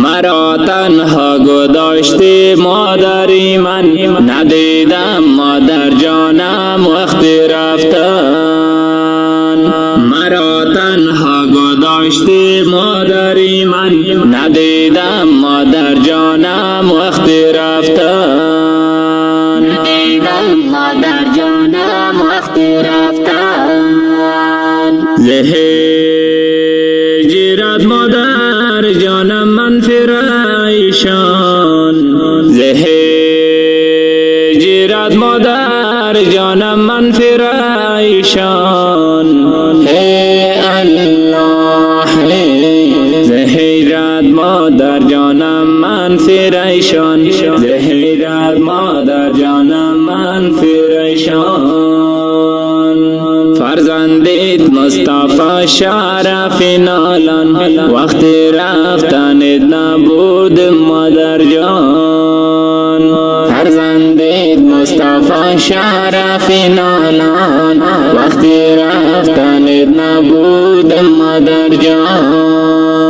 مرا تنها گذاشتی مادری من، ندیدم مادر جانم وقتی رفتن. مرا تنها گذاشتی مادری من، ندیدم مادر جانم وقتی رفتن. ندیدم مادر جانم وقتی رفتن. زهجرت مادر جانم من فریشان، زهجرت مادر جانم من فریشان. ای الله زهجرت مادر جانم من فریشان، زهجرت مادر جانم من فریشان. فرزندت مصطفی شرف نالان، وقتی رفتنت نبود مادر جان. فرزندت مصطفی شرف نالان، وقتی رفتنت نبود مادر جان.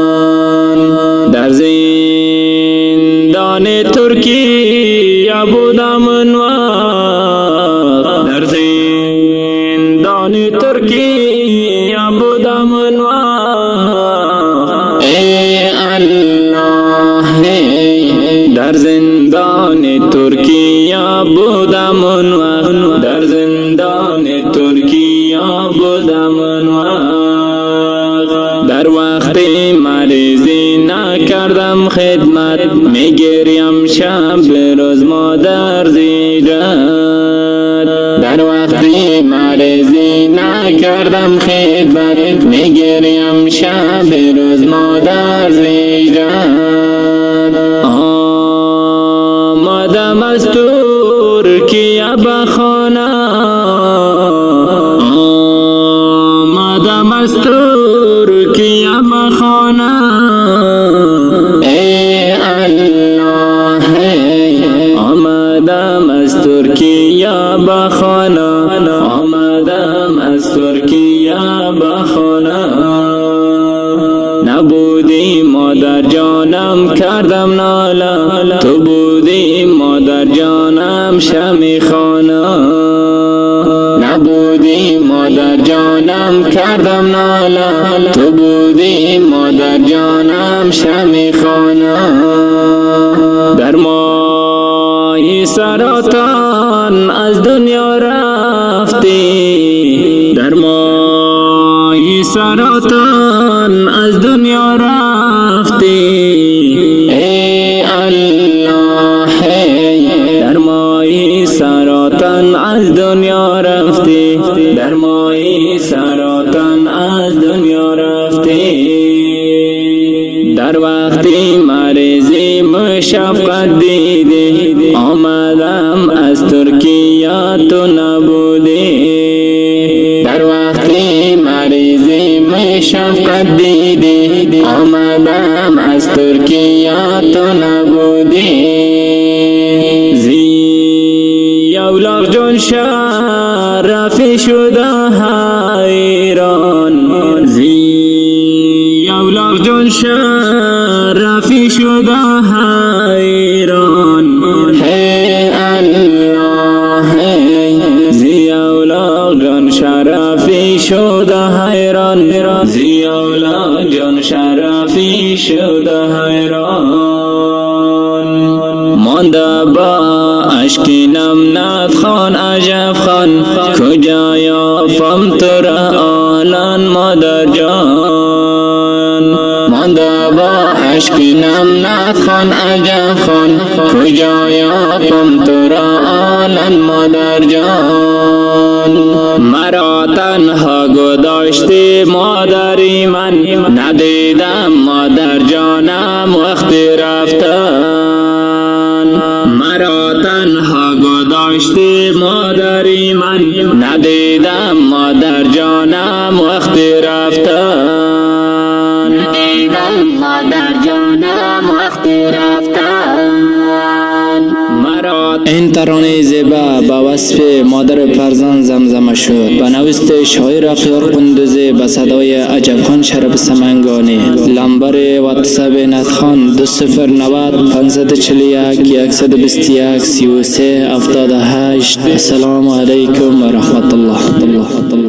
در زندان ترکیه بودم اون وقت، در زندان ترکیه بودم اون وقت. ای الله در زندان ترکیه بودم اون وقت، در زندان ترکیه بودم اون وقت. در وقت مریضی نکردم خدمت، میگریم شب روز مادر زیرت. در وقتی مریضی نکردم خدمت، میگریم شب روز مادر زیرت. آمدم از ترکیه به خانه، آمدم از ترکیه به خانه. ای الله آمدم از ترکیه به خانه، آمدم از ترکیه به خانه. نبودی مادر جانم کردم ناله، تو بودی مادر جانم شمی خانه. نبودی مادر جانم کردم ناله، تو بودی مادر جانم شمی خانه. در ماه سرطان از دنیا رفتی، در ماه سرطان از دنیا رفتی. ای الله در ماه سرطان از دنیا رفتی، در ماه سرطان از دنیا رفتی. در وقتی مریضی مشفقت دیدی، آمدم از ترکیه تو نبودی. در وقتی مریضی مشفقت دیدی، آمدم از ترکیه تو نبودی. زیاولاق جان شرفی شده حیران، زیاولاق جان شرفی شده حیران. ای الله زیاولاق جان شرفی شده حیران، زیاولاق جان شرفی شده حیران. مانده با اشک نم ندخوان عجب خان، کجا یافم تو را آلان مادر جان. مانده با اشک نم ندخوان عجب خان، کجا یافم تو را آلان مادر جان. مرا تنها گذاشتی مادری من، ندیدم مادر جانم وقتی رفتن. مرا تنها گذاشتی مادری من، ندیدم مادر جانم وقتی رفتن. ندیدم مادر جانم وقتی رفتن. مرا این ترانه زیبا با وصف مادر فرزند زمزمه شد به نوشت شاعر اغیار قندوزی به صدای عجب خان شرف سمنگانی. لمبر واتساپ ندخان 2090 541 121 33 78. السلام علیکم و رحمت الله.